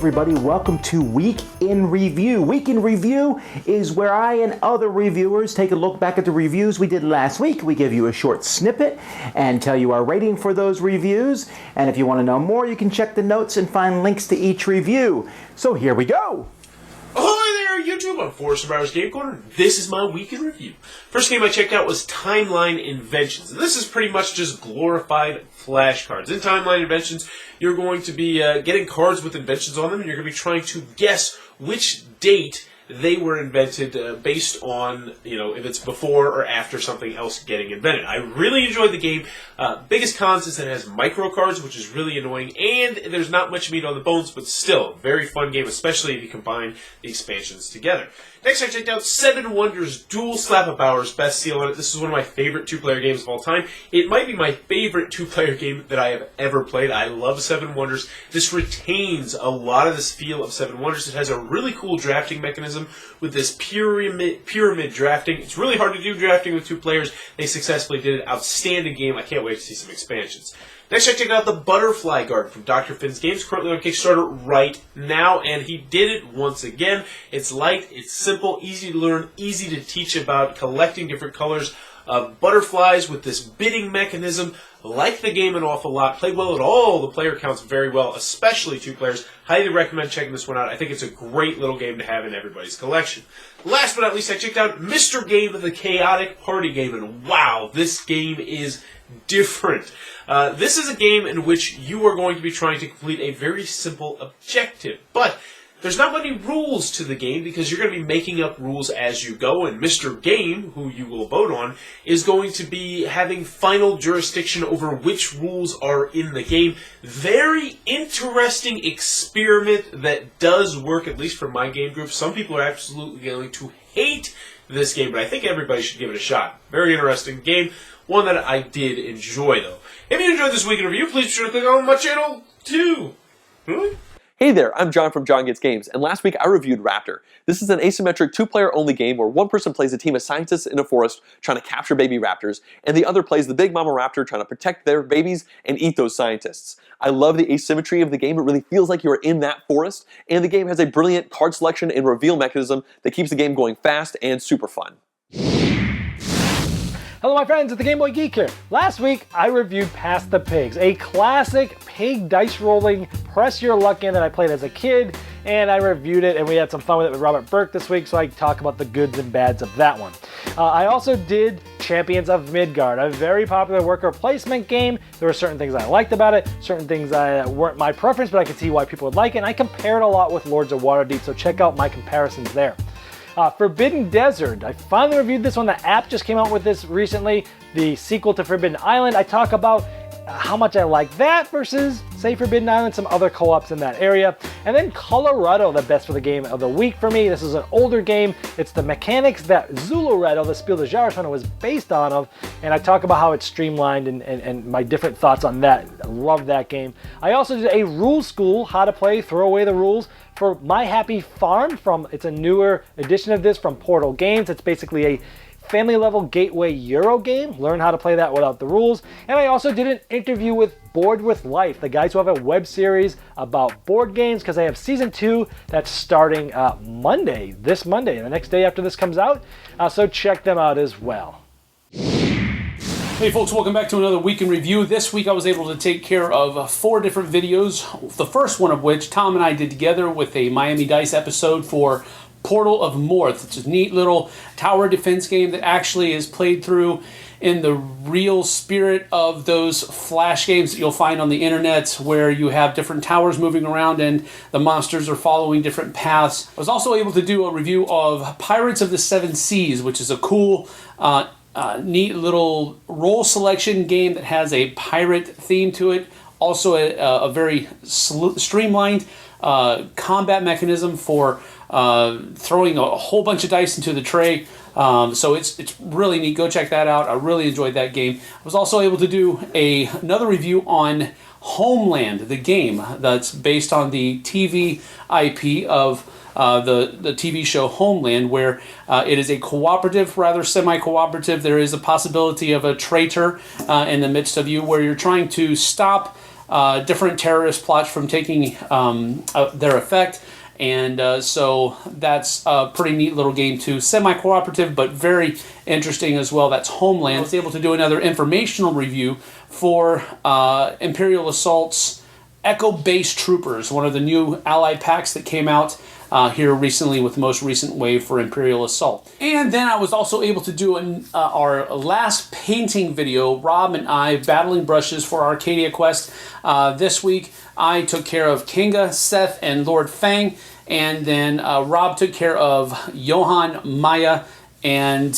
everybody. Welcome to Week in Review. Week in Review is where I and other reviewers take a look back at the reviews we did last week. We give you a short snippet and tell you our rating for those reviews. And if you want to know more, you can check the notes and find links to each review. So here we go. Ahoy there, YouTube! I'm Forrest from Bowers Game Corner. This is my Week in Review. First game I checked out was Timeline Inventions. And this is pretty much just glorified flashcards. In Timeline Inventions, you're going to be getting cards with inventions on them, and you're going to be trying to guess which date they were invented based on, if it's before or after something else getting invented. I really enjoyed the game. Biggest cons is that it has micro cards, which is really annoying, and there's not much meat on the bones, but still, very fun game, especially if you combine the expansions together. Next, I checked out 7 Wonders Duel, slap a Bowers best seal on it. This is one of my favorite two-player games of all time. It might be my favorite two-player game that I have ever played. I love 7 Wonders. This retains a lot of this feel of 7 Wonders. It has a really cool drafting mechanism with this pyramid drafting. It's really hard to do drafting with 2 players. They successfully did an outstanding game. I can't wait to see some expansions. Next, I checked out the Butterfly Garden from Dr. Finn's Games, currently on Kickstarter right now, and he did it once again. It's light, it's simple, easy to learn, easy to teach about collecting different colors of butterflies with this bidding mechanism. Like the game an awful lot, played well at all the player counts very well, especially 2 players. Highly recommend checking this one out. I think it's a great little game to have in everybody's collection. Last but not least, I checked out Mr. Game, the Chaotic Party Game, and wow, this game is different. This is a game in which you are going to be trying to complete a very simple objective, but there's not many rules to the game because you're going to be making up rules as you go, and Mr. Game, who you will vote on, is going to be having final jurisdiction over which rules are in the game. Very interesting experiment that does work, at least for my game group. Some people are absolutely going to hate this game, but I think everybody should give it a shot. Very interesting game. One that I did enjoy, though. If you enjoyed this Week in Review, please be sure to click on my channel, too. Really? Hey there, I'm John from John Gets Games, and last week I reviewed Raptor. This is an asymmetric 2-player only game where one person plays a team of scientists in a forest trying to capture baby raptors, and the other plays the big mama raptor trying to protect their babies and eat those scientists. I love the asymmetry of the game. It really feels like you're in that forest, and the game has a brilliant card selection and reveal mechanism that keeps the game going fast and super fun. Hello my friends, it's the Game Boy Geek here. Last week I reviewed Pass the Pigs, a classic pig dice rolling press your luck in that I played as a kid, and I reviewed it and we had some fun with it with Robert Burke this week, so I talk about the goods and bads of that one. I also did Champions of Midgard, a very popular worker placement game. There were certain things I liked about it, certain things that weren't my preference, but I could see why people would like it, and I compared a lot with Lords of Waterdeep, so check out my comparisons there. Forbidden Desert. I finally reviewed this one. The app just came out with this recently. The sequel to Forbidden Island. I talk about how much I like that versus, say, Forbidden Island, some other co-ops in that area. And then Coloretto, the best for the game of the week for me. This is an older game. It's the mechanics that Zuluretto, the Spiel des Jahres one, was based on of. And I talk about how it's streamlined and my different thoughts on that. I love that game. I also did a rule school, how to play, throw away the rules, for My Happy Farm. It's a newer edition of this from Portal Games. It's basically a family level gateway Euro game. Learn how to play that without the rules. And I also did an interview with Board with Life, the guys who have a web series about board games, because they have season 2 that's starting Monday, this Monday, the next day after this comes out. So check them out as well. Hey folks, welcome back to another Week in Review. This week I was able to take care of 4 different videos, the first one of which Tom and I did together with a Miami Dice episode for Portal of Morth. It's a neat little tower defense game that actually is played through in the real spirit of those flash games that you'll find on the internet where you have different towers moving around and the monsters are following different paths. I was also able to do a review of Pirates of the Seven Seas, which is a cool neat little role selection game that has a pirate theme to it. Also a very streamlined combat mechanism for throwing a whole bunch of dice into the tray. So it's really neat. Go check that out. I really enjoyed that game. I was also able to do another review on Homeland, the game that's based on the TV IP of the TV show Homeland, where it is a cooperative, rather semi-cooperative. There is a possibility of a traitor in the midst of you, where you're trying to stop different terrorist plots from taking their effect. And so that's a pretty neat little game too. Semi-cooperative, but very interesting as well. That's Homeland. I was able to do another informational review for Imperial Assault's Echo-based Troopers, one of the new allied packs that came out here recently with the most recent wave for Imperial Assault. And then I was also able to do our last painting video, Rob and I battling brushes for Arcadia Quest. This week I took care of Kinga, Seth, and Lord Fang, and then Rob took care of Johan, Maya, and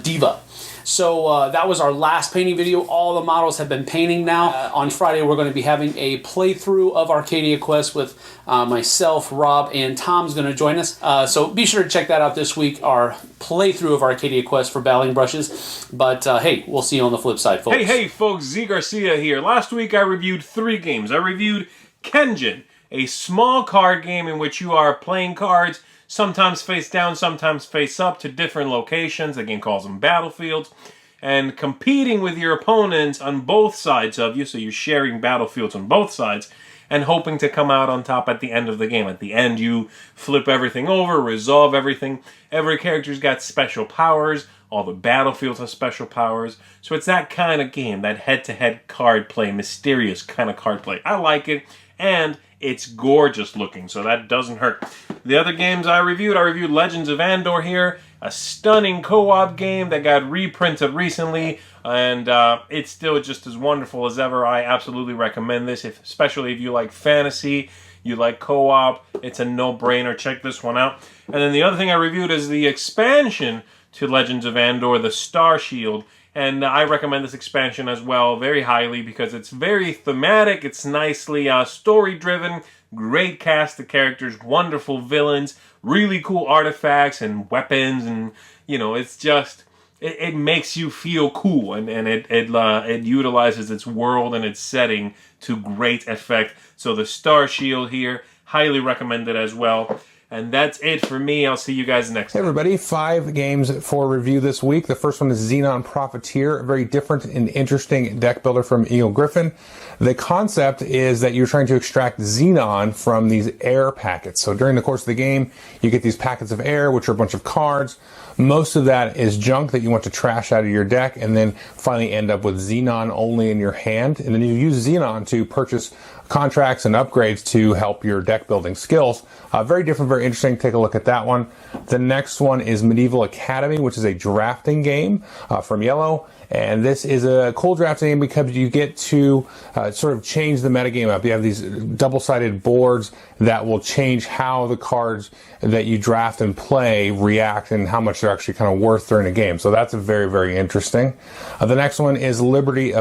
Diva. So that was our last painting video. All the models have been painting now. On Friday, we're going to be having a playthrough of Arcadia Quest with myself, Rob, and Tom's going to join us. So be sure to check that out this week, our playthrough of Arcadia Quest for battling brushes. But hey, we'll see you on the flip side, folks. Hey folks, Z Garcia here. Last week I reviewed 3 games. I reviewed Kenjin, a small card game in which you are playing cards, sometimes face down, sometimes face up to different locations. The game calls them battlefields. And competing with your opponents on both sides of you, so you're sharing battlefields on both sides, and hoping to come out on top at the end of the game. At the end, you flip everything over, resolve everything. Every character's got special powers. All the battlefields have special powers. So it's that kind of game, that head-to-head card play, mysterious kind of card play. I like it, and it's gorgeous looking, so that doesn't hurt. The other games I reviewed Legends of Andor here, a stunning co-op game that got reprinted recently, and it's still just as wonderful as ever. I absolutely recommend this, especially if you like fantasy, you like co-op, it's a no-brainer. Check this one out. And then the other thing I reviewed is the expansion to Legends of Andor, the Star Shield. And I recommend this expansion as well very highly because it's very thematic, it's nicely story-driven, great cast of characters, wonderful villains, really cool artifacts and weapons, and, you know, it's just, it makes you feel cool, and it utilizes its world and its setting to great effect. So the Star Shield here, highly recommended as well. And that's it for me. I'll see you guys next time. Hey everybody, 5 games for review this week. The first one is Xenon Profiteer, a very different and interesting deck builder from Eagle Griffin. The concept is that you're trying to extract Xenon from these air packets. So during the course of the game, you get these packets of air, which are a bunch of cards. Most of that is junk that you want to trash out of your deck, and then finally end up with Xenon only in your hand. And then you use Xenon to purchase contracts and upgrades to help your deck building skills. Very different, very interesting. Take a look at that one. The next one is Medieval Academy, which is a drafting game from Yellow. And this is a cool drafting game because you get to sort of change the metagame up. You have these double-sided boards that will change how the cards that you draft and play react and how much they're actually kind of worth during a game. So that's very, very interesting. The next one is Liberty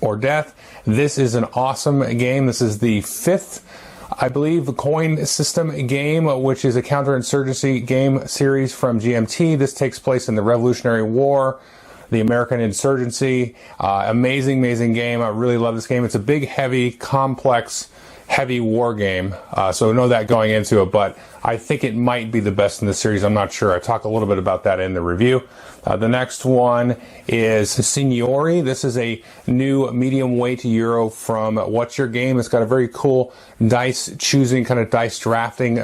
or Death. This is an awesome game. This is the 5th, I believe, coin system game, which is a counterinsurgency game series from GMT. This takes place in the Revolutionary War, the American insurgency. Amazing, amazing game. I really love this game. It's a big, heavy, complex, heavy war game. So know that going into it, but I think it might be the best in the series. I'm not sure. I talk a little bit about that in the review. The next one is Signorie. This is a new medium weight euro from What's Your Game. It's got a very cool dice choosing, kind of dice drafting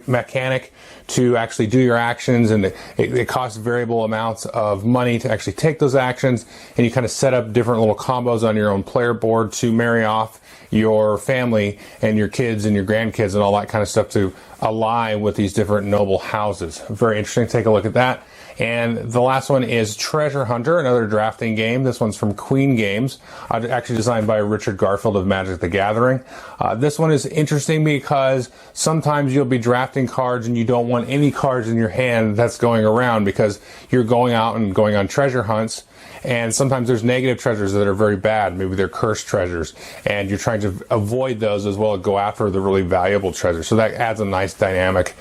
mechanic to actually do your actions, and it costs variable amounts of money to actually take those actions, and you kind of set up different little combos on your own player board to marry off your family and your kids and your grandkids and all that kind of stuff to ally with these different noble houses. Very interesting. Take a look at that. And the last one is Treasure Hunter, another drafting game. This one's from Queen Games, actually designed by Richard Garfield of Magic the Gathering. This one is interesting because sometimes you'll be drafting cards and you don't want any cards in your hand that's going around because you're going out and going on treasure hunts. And sometimes there's negative treasures that are very bad. Maybe they're cursed treasures. And you're trying to avoid those as well as go after the really valuable treasures. So that adds a nice dynamic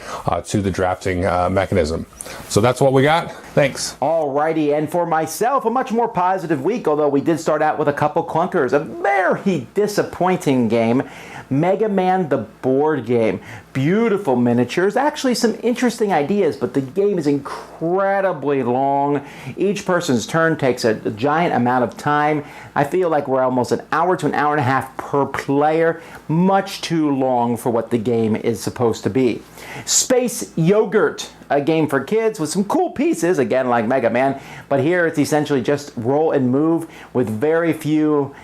to the drafting mechanism. So that's what we got. Thanks. Alrighty, and for myself, a much more positive week, although we did start out with a couple clunkers. A very disappointing game. Megaman the board game. Beautiful miniatures, actually some interesting ideas, but the game is incredibly long. Each person's turn takes a giant amount of time. I feel like we're almost an hour to an hour and a half per player. Much too long for what the game is supposed to be. Space Yoghurt, a game for kids with some cool pieces, again like Mega Man, but here it's essentially just roll and move with very few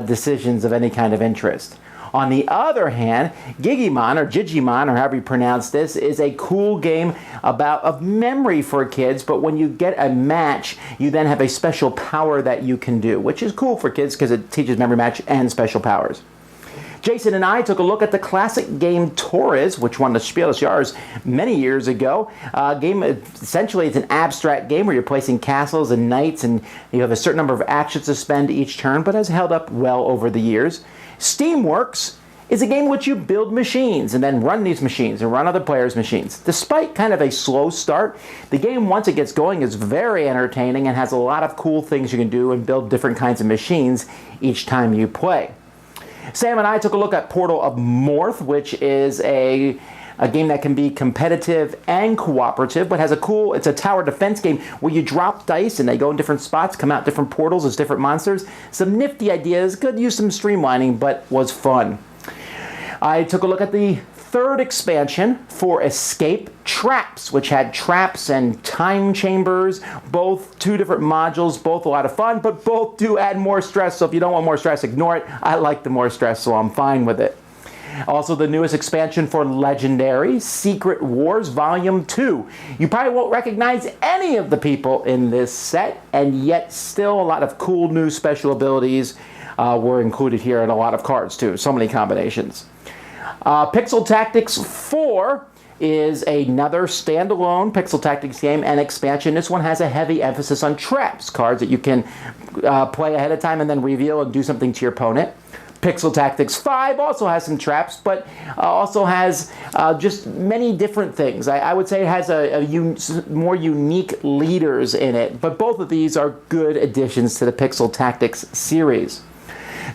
decisions of any kind of interest. On the other hand, Gigamon, or Gigamon, or however you pronounce this, is a cool game of memory for kids, but when you get a match, you then have a special power that you can do, which is cool for kids because it teaches memory match and special powers. Jason and I took a look at the classic game Torres, which won the Spiel des Jahres many years ago. Game, essentially, it's an abstract game where you're placing castles and knights, and you have a certain number of actions to spend each turn, but has held up well over the years. Steamworks is a game in which you build machines and then run these machines and run other players' machines. Despite kind of a slow start, the game, once it gets going, is very entertaining and has a lot of cool things you can do and build different kinds of machines each time you play. Sam and I took a look at Portal of Morth, which is a game that can be competitive and cooperative, but has it's a tower defense game where you drop dice and they go in different spots, come out different portals as different monsters. Some nifty ideas, could use some streamlining, but was fun. I took a look at the third expansion for Escape Traps, which had traps and time chambers, both two different modules, both a lot of fun, but both do add more stress, so if you don't want more stress, ignore it. I like the more stress, so I'm fine with it. Also, the newest expansion for Legendary, Secret Wars Volume 2. You probably won't recognize any of the people in this set, and yet still a lot of cool new special abilities were included here, and a lot of cards too, so many combinations. Pixel Tactics 4 is another standalone Pixel Tactics game and expansion. This one has a heavy emphasis on traps, cards that you can play ahead of time and then reveal and do something to your opponent. Pixel Tactics 5 also has some traps, but also has just many different things. I would say it has more unique leaders in it, but both of these are good additions to the Pixel Tactics series.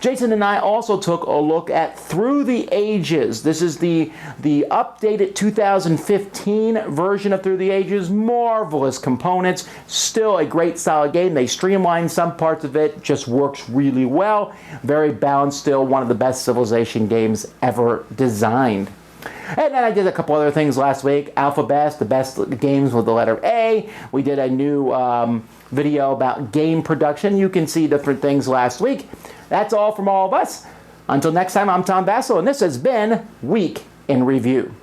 Jason and I also took a look at Through the Ages. This is the updated 2015 version of Through the Ages. Marvelous components. Still a great solid game. They streamlined some parts of it. Just works really well. Very balanced. Still one of the best Civilization games ever designed. And then I did a couple other things last week. Alphabest, the best games with the letter A. We did a new video about game production. You can see different things last week. That's all from all of us. Until next time, I'm Tom Vasel, and this has been Week in Review.